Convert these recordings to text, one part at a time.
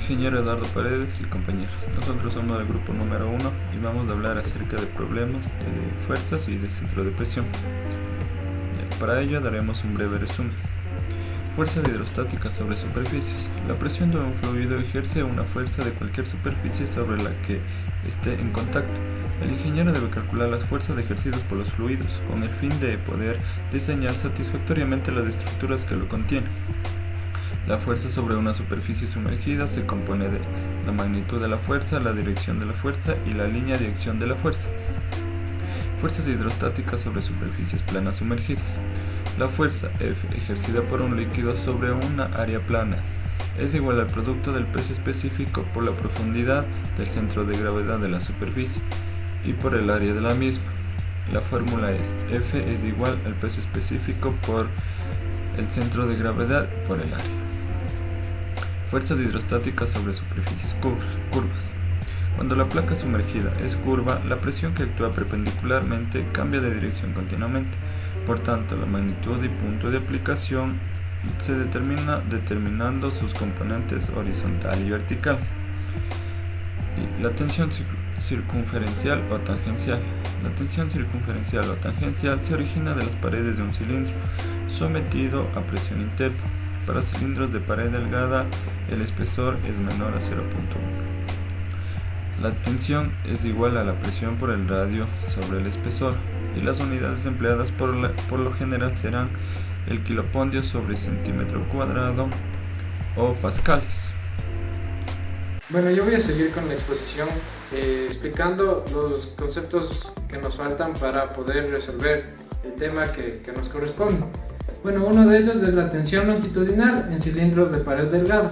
ingeniero Eduardo Paredes y compañeros. Nosotros somos del grupo número 1 y vamos a hablar acerca de problemas de fuerzas y de centro de presión. Para ello daremos un breve resumen. Fuerzas hidrostáticas sobre superficies. La presión de un fluido ejerce una fuerza de cualquier superficie sobre la que esté en contacto. El ingeniero debe calcular las fuerzas ejercidas por los fluidos con el fin de poder diseñar satisfactoriamente las estructuras que lo contienen. La fuerza sobre una superficie sumergida se compone de la magnitud de la fuerza, la dirección de la fuerza y la línea de acción de la fuerza. Fuerzas hidrostáticas sobre superficies planas sumergidas. La fuerza F ejercida por un líquido sobre una área plana es igual al producto del peso específico por la profundidad del centro de gravedad de la superficie y por el área de la misma. La fórmula es F es igual al peso específico por el centro de gravedad por el área. Fuerzas hidrostáticas sobre superficies curvas. Cuando la placa sumergida es curva, la presión que actúa perpendicularmente cambia de dirección continuamente. Por tanto, la magnitud y punto de aplicación se determina determinando sus componentes horizontal y vertical. Y la tensión circunferencial o tangencial. La tensión circunferencial o tangencial se origina de las paredes de un cilindro sometido a presión interna. Para cilindros de pared delgada, el espesor es menor a 0.1. La tensión es igual a la presión por el radio sobre el espesor, y las unidades empleadas por lo general serán el kilopondio sobre centímetro cuadrado o pascales. Bueno, yo voy a seguir con la exposición explicando los conceptos que nos faltan para poder resolver el tema que nos corresponde. Bueno, uno de ellos es la tensión longitudinal en cilindros de pared delgada.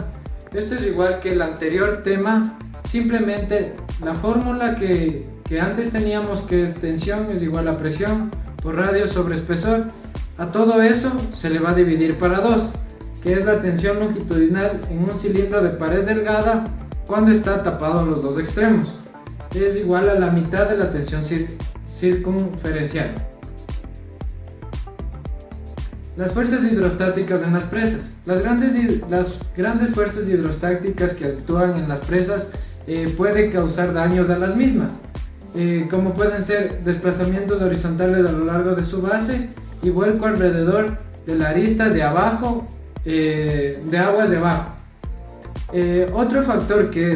Esto es igual que el anterior tema, simplemente la fórmula que antes teníamos, que es tensión es igual a presión por radio sobre espesor. A todo eso se le va a dividir para 2, que es la tensión longitudinal en un cilindro de pared delgada cuando está tapado los dos extremos. Es igual a la mitad de la tensión circunferencial. Las fuerzas hidrostáticas en las presas. Las grandes fuerzas hidrostáticas que actúan en las presas pueden causar daños a las mismas, como pueden ser desplazamientos horizontales a lo largo de su base y vuelco alrededor de la arista de abajo, de aguas de abajo. Otro factor que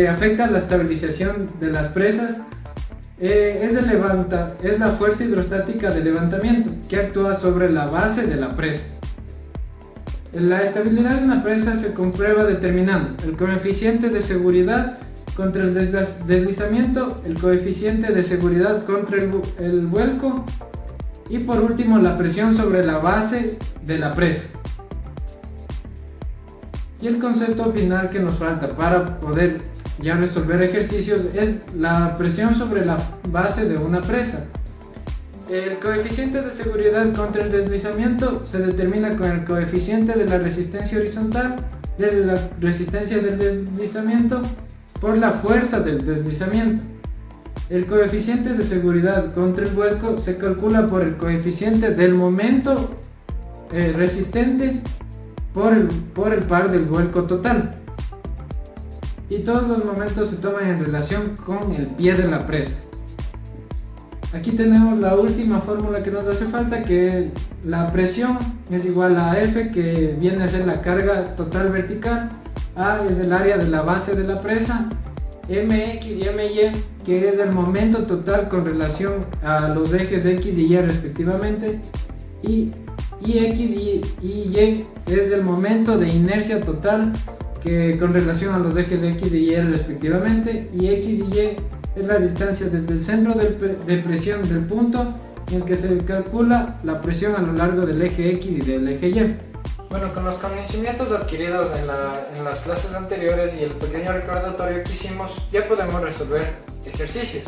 afecta la estabilización de las presas es la fuerza hidrostática de levantamiento, que actúa sobre la base de la presa. La estabilidad de una presa se comprueba determinando el coeficiente de seguridad contra el deslizamiento, el coeficiente de seguridad contra el vuelco y por último la presión sobre la base de la presa. Y el concepto final que nos falta para poder ya resolver ejercicios es la presión sobre la base de una presa. El coeficiente de seguridad contra el deslizamiento se determina con el coeficiente de la resistencia horizontal, de la resistencia del deslizamiento por la fuerza del deslizamiento. El coeficiente de seguridad contra el vuelco se calcula por el coeficiente del momento resistente por el par del vuelco total. Y todos los momentos se toman en relación con el pie de la presa. Aquí tenemos la última fórmula que nos hace falta, que la presión es igual a F, que viene a ser la carga total vertical, A es el área de la base de la presa, Mx y My, que es el momento total con relación a los ejes X y Y respectivamente, y X y Y es el momento de inercia total que con relación a los ejes X y Y respectivamente, y X y Y es la distancia desde el centro de presión del punto en el que se calcula la presión a lo largo del eje X y del eje Y. Bueno, con los conocimientos adquiridos en las clases anteriores y el pequeño recordatorio que hicimos, ya podemos resolver ejercicios.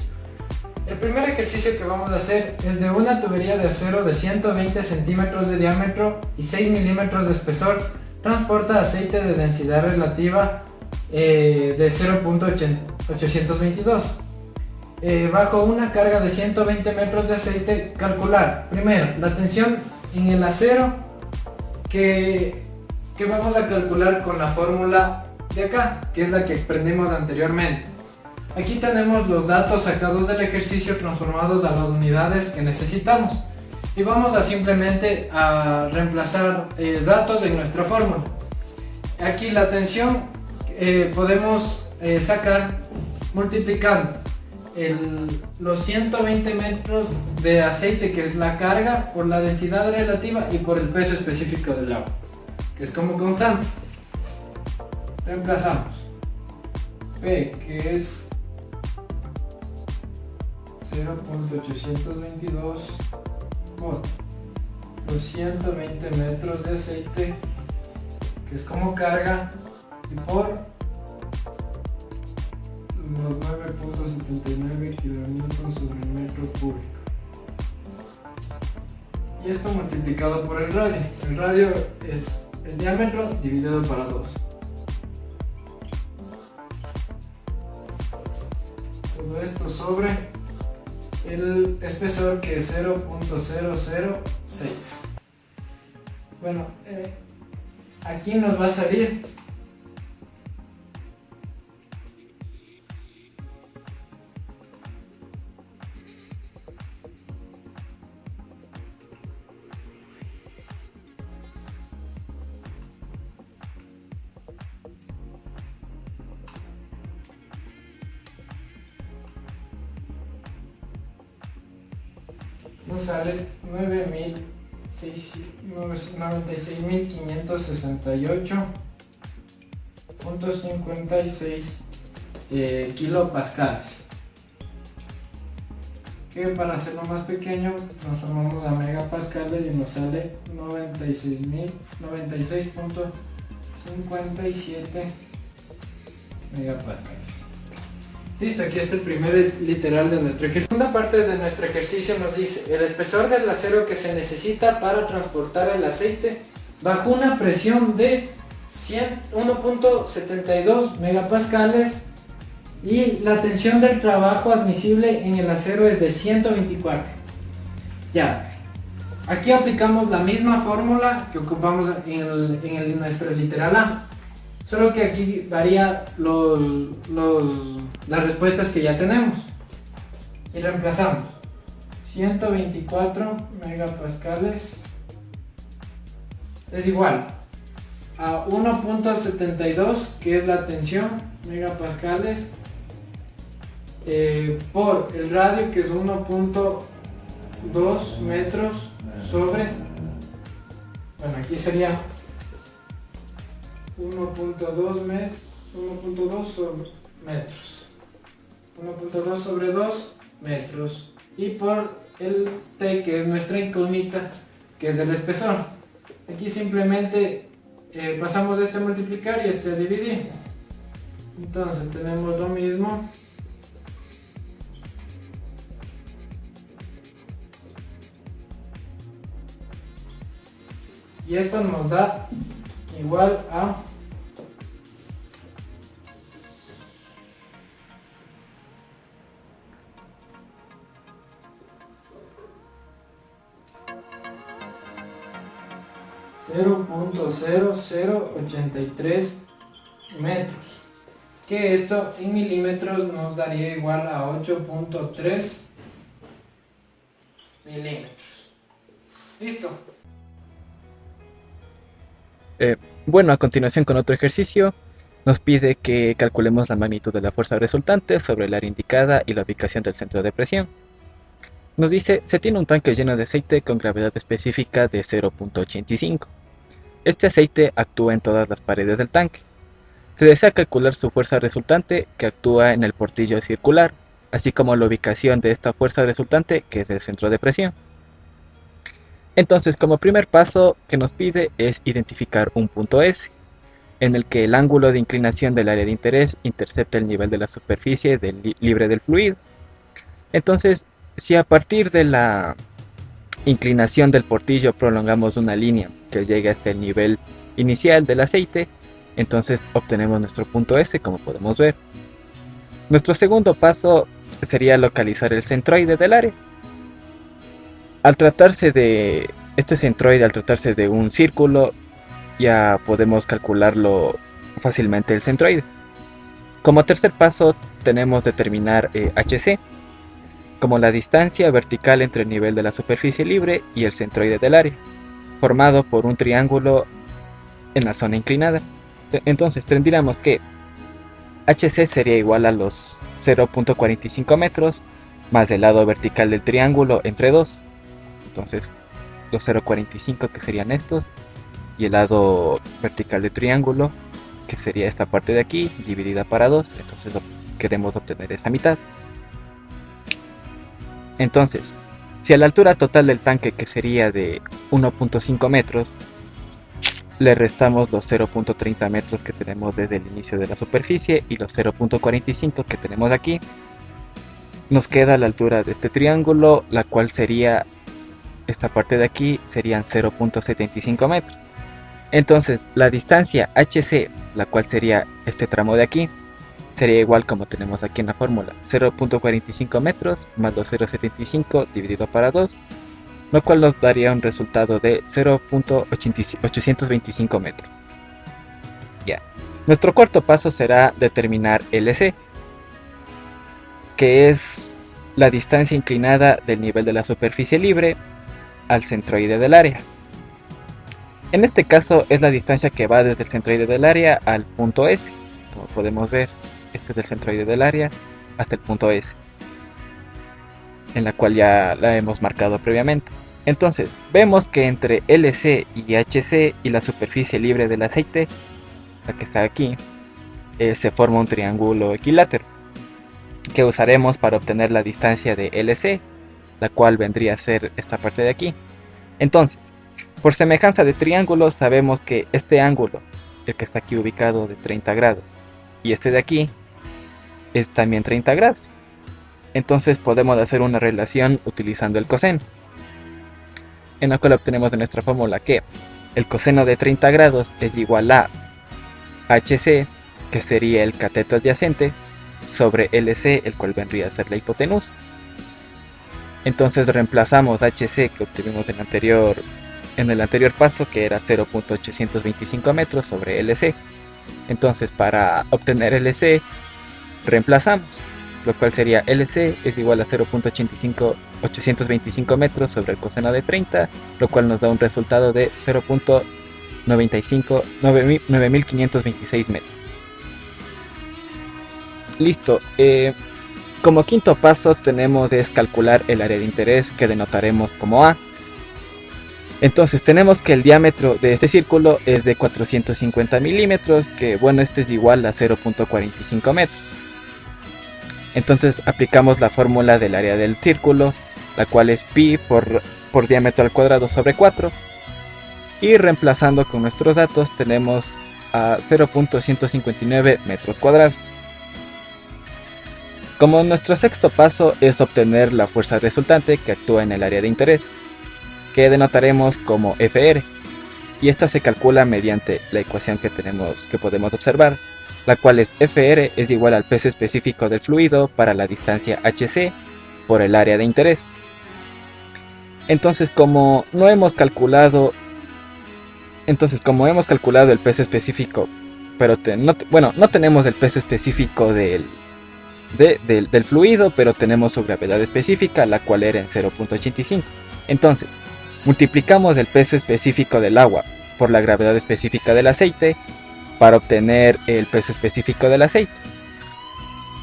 El primer ejercicio que vamos a hacer es de una tubería de acero de 120 centímetros de diámetro y 6 milímetros de espesor. Transporta aceite de densidad relativa de 0.822. Bajo una carga de 120 metros de aceite, calcular primero la tensión en el acero que que vamos a calcular con la fórmula de acá, que es la que aprendimos anteriormente. Aquí tenemos los datos sacados del ejercicio transformados a las unidades que necesitamos y vamos a simplemente a reemplazar datos en nuestra fórmula. Aquí la tensión podemos sacar multiplicando los 120 metros de aceite, que es la carga, por la densidad relativa y por el peso específico del agua, que es como constante. Reemplazamos P, que es 0.822 por los 120 metros de aceite, que es como carga, y por los 9.79 kilonewtons sobre el metro cúbico. Y esto multiplicado por el radio. El radio es el diámetro dividido para 2. Todo esto sobre el espesor, que es 0.006. Bueno, aquí nos va a salir nos sale 96.568.56 kilopascales, que para hacerlo más pequeño transformamos a megapascales y nos sale 96.57 megapascales. Listo, aquí está el primer literal de nuestro ejercicio. La segunda parte de nuestro ejercicio nos dice: el espesor del acero que se necesita para transportar el aceite bajo una presión de 1.72 megapascales y la tensión del trabajo admisible en el acero es de 124. Ya, aquí aplicamos la misma fórmula que ocupamos en nuestro literal A, solo que aquí varía las respuestas que ya tenemos y reemplazamos 124 megapascales es igual a 1.72, que es la tensión, megapascales, por el radio, que es 1.2 metros sobre, bueno, aquí sería 1.2 metros, 1.2 sobre 2 metros, y por el T, que es nuestra incógnita, que es el espesor. Aquí simplemente pasamos este a multiplicar y este a dividir. Entonces tenemos lo mismo. Y esto nos da igual a 0.0083 metros, que esto en milímetros nos daría igual a 8.3 milímetros. Listo. Bueno, a continuación, con otro ejercicio, nos pide que calculemos la magnitud de la fuerza resultante sobre el área indicada y la ubicación del centro de presión. Nos dice: se tiene un tanque lleno de aceite con gravedad específica de 0.85. Este aceite actúa en todas las paredes del tanque. Se desea calcular su fuerza resultante, que actúa en el portillo circular, así como la ubicación de esta fuerza resultante, que es el centro de presión. Entonces, como primer paso que nos pide es identificar un punto S, en el que el ángulo de inclinación del área de interés intercepta el nivel de la superficie libre del fluido. Entonces, si a partir de la inclinación del portillo prolongamos una línea que llegue hasta el nivel inicial del aceite, entonces obtenemos nuestro punto S, como podemos ver. Nuestro segundo paso sería localizar el centroide del área. Al tratarse de un círculo, ya podemos calcularlo fácilmente el centroide. Como tercer paso tenemos determinar HC como la distancia vertical entre el nivel de la superficie libre y el centroide del área, formado por un triángulo en la zona inclinada. Entonces tendríamos que HC sería igual a los 0.45 metros más el lado vertical del triángulo entre 2. Entonces los 0.45 que serían estos y el lado vertical del triángulo que sería esta parte de aquí dividida para 2. Entonces queremos obtener esa mitad. Entonces, si a la altura total del tanque, que sería de 1.5 metros, le restamos los 0.30 metros que tenemos desde el inicio de la superficie y los 0.45 que tenemos aquí, nos queda la altura de este triángulo, la cual sería esta parte de aquí, serían 0.75 metros. Entonces la distancia HC, la cual sería este tramo de aquí, sería igual como tenemos aquí en la fórmula, 0.45 metros más los 0.75 dividido para 2, lo cual nos daría un resultado de 0.825 metros. Ya. Nuestro cuarto paso será determinar LC, que es la distancia inclinada del nivel de la superficie libre al centroide del área. En este caso es la distancia que va desde el centroide del área al punto S. Como podemos ver, este es el centroide del área hasta el punto S, en la cual ya la hemos marcado previamente. Entonces vemos que entre LC y HC y la superficie libre del aceite, la que está aquí, se forma un triángulo equilátero que usaremos para obtener la distancia de LC, la cual vendría a ser esta parte de aquí. Entonces, por semejanza de triángulos, sabemos que este ángulo, el que está aquí ubicado de 30 grados, y este de aquí es también 30 grados. Entonces podemos hacer una relación utilizando el coseno, en la cual obtenemos de nuestra fórmula que el coseno de 30 grados es igual a HC, que sería el cateto adyacente, sobre LC, el cual vendría a ser la hipotenusa. Entonces reemplazamos HC que obtuvimos en el anterior paso, que era 0.825 metros sobre LC. Entonces para obtener LC reemplazamos, lo cual sería LC es igual a 0.825 metros sobre el coseno de 30, lo cual nos da un resultado de 9526 metros. Listo. Como quinto paso tenemos es calcular el área de interés, que denotaremos como A. Entonces tenemos que el diámetro de este círculo es de 450 milímetros, que bueno, este es igual a 0.45 metros. Entonces aplicamos la fórmula del área del círculo, la cual es pi por diámetro al cuadrado sobre 4. Y reemplazando con nuestros datos tenemos a 0.159 metros cuadrados. Como nuestro sexto paso es obtener la fuerza resultante que actúa en el área de interés, que denotaremos como Fr, y esta se calcula mediante la ecuación que podemos observar, la cual es Fr es igual al peso específico del fluido para la distancia hc por el área de interés. Entonces como hemos calculado el peso específico, pero no tenemos el peso específico del fluido, pero tenemos su gravedad específica, la cual era en 0.85. Entonces multiplicamos el peso específico del agua por la gravedad específica del aceite para obtener el peso específico del aceite,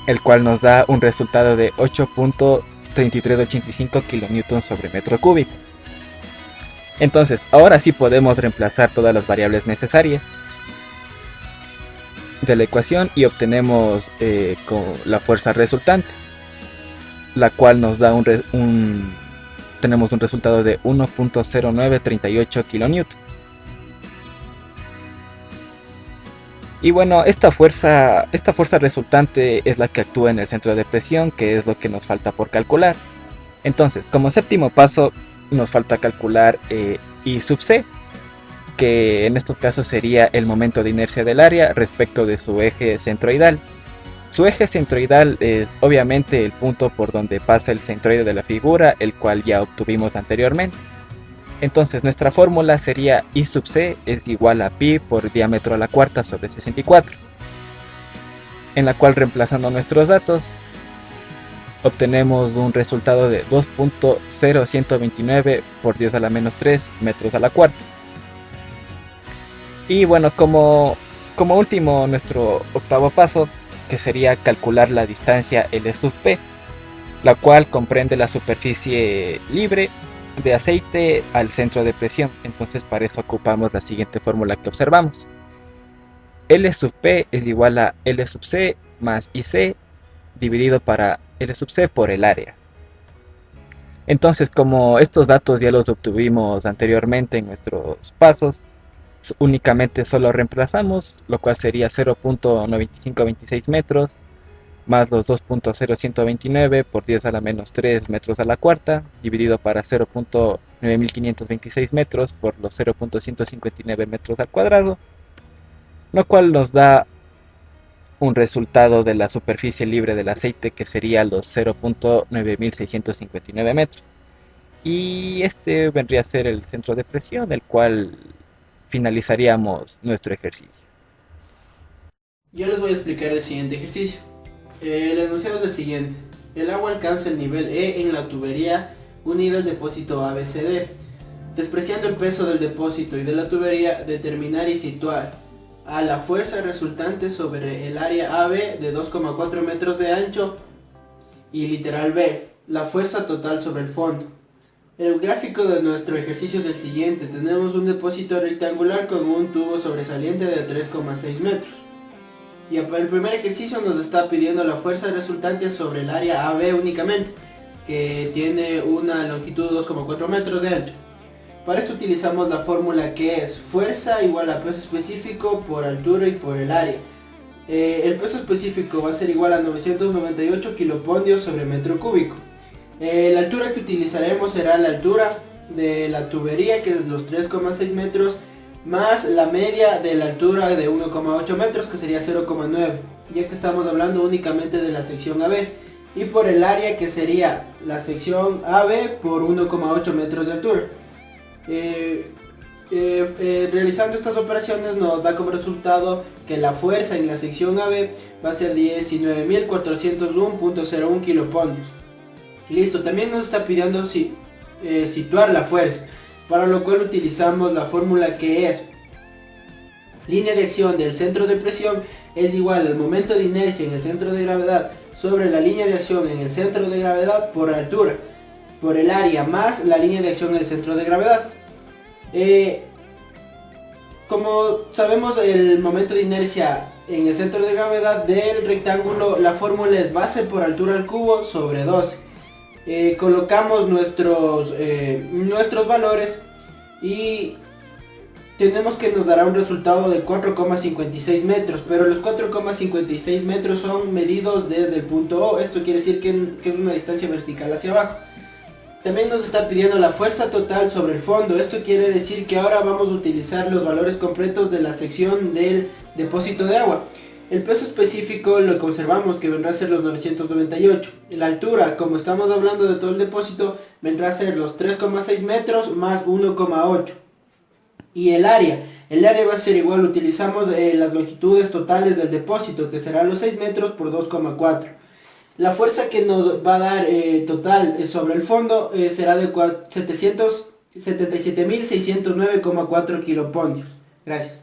el cual nos da un resultado de 8.3385 kN sobre metro cúbico. Entonces ahora sí podemos reemplazar todas las variables necesarias de la ecuación y obtenemos con la fuerza resultante, la cual nos da tenemos un resultado de 1.0938 kN. Y bueno, esta fuerza resultante es la que actúa en el centro de presión, que es lo que nos falta por calcular. Entonces, como séptimo paso, nos falta calcular I sub C, que en estos casos sería el momento de inercia del área respecto de su eje centroidal. Su eje centroidal es obviamente el punto por donde pasa el centroide de la figura, el cual ya obtuvimos anteriormente. Entonces nuestra fórmula sería I sub c es igual a pi por diámetro a la cuarta sobre 64, en la cual, reemplazando nuestros datos, obtenemos un resultado de 2.0129 por 10 a la menos 3 metros a la cuarta. Y bueno, como último, nuestro octavo paso, que sería calcular la distancia L sub p, la cual comprende la superficie libre de aceite al centro de presión. Entonces para eso ocupamos la siguiente fórmula que observamos. L sub p es igual a L sub c más IC dividido para L sub c por el área. Entonces, como estos datos ya los obtuvimos anteriormente en nuestros pasos, únicamente solo reemplazamos, lo cual sería 0.9526 metros más los 2.0129 por 10 a la menos 3 metros a la cuarta, dividido para 0.9526 metros por los 0.159 metros al cuadrado, lo cual nos da un resultado de la superficie libre del aceite que sería los 0.9659 metros. Y este vendría a ser el centro de presión, el cual finalizaríamos nuestro ejercicio. Yo les voy a explicar el siguiente ejercicio. El enunciado es el siguiente. El agua alcanza el nivel E en la tubería unida al depósito ABCD. Despreciando el peso del depósito y de la tubería, determinar y situar a la fuerza resultante sobre el área AB de 2,4 metros de ancho y literal B, la fuerza total sobre el fondo. El gráfico de nuestro ejercicio es el siguiente. Tenemos un depósito rectangular con un tubo sobresaliente de 3,6 metros. Y el primer ejercicio nos está pidiendo la fuerza resultante sobre el área AB únicamente, que tiene una longitud de 2,4 metros de ancho. Para esto utilizamos la fórmula que es fuerza igual a peso específico por altura y por el área. El peso específico va a ser igual a 998 kilopondios sobre metro cúbico. La altura que utilizaremos será la altura de la tubería, que es los 3,6 metros, más la media de la altura de 1,8 metros, que sería 0,9, ya que estamos hablando únicamente de la sección AB, y por el área, que sería la sección AB por 1,8 metros de altura. Realizando estas operaciones nos da como resultado que la fuerza en la sección AB va a ser 19.401.01 kilopondios. Listo, también nos está pidiendo situar la fuerza, para lo cual utilizamos la fórmula que es línea de acción del centro de presión es igual al momento de inercia en el centro de gravedad sobre la línea de acción en el centro de gravedad por altura, por el área más la línea de acción en el centro de gravedad. Como sabemos, el momento de inercia en el centro de gravedad del rectángulo, la fórmula es base por altura al cubo sobre 12. Colocamos nuestros valores y tenemos que nos dará un resultado de 4,56 metros, pero los 4,56 metros son medidos desde el punto O. Esto quiere decir que es una distancia vertical hacia abajo. También nos está pidiendo la fuerza total sobre el fondo. Esto quiere decir que ahora vamos a utilizar los valores completos de la sección del depósito de agua. El peso específico lo conservamos, que vendrá a ser los 998. La altura, como estamos hablando de todo el depósito, vendrá a ser los 3,6 metros más 1,8. Y el área va a ser igual, utilizamos las longitudes totales del depósito, que serán los 6 metros por 2,4. La fuerza que nos va a dar total sobre el fondo será de 777.609,4 kilopondios. Gracias.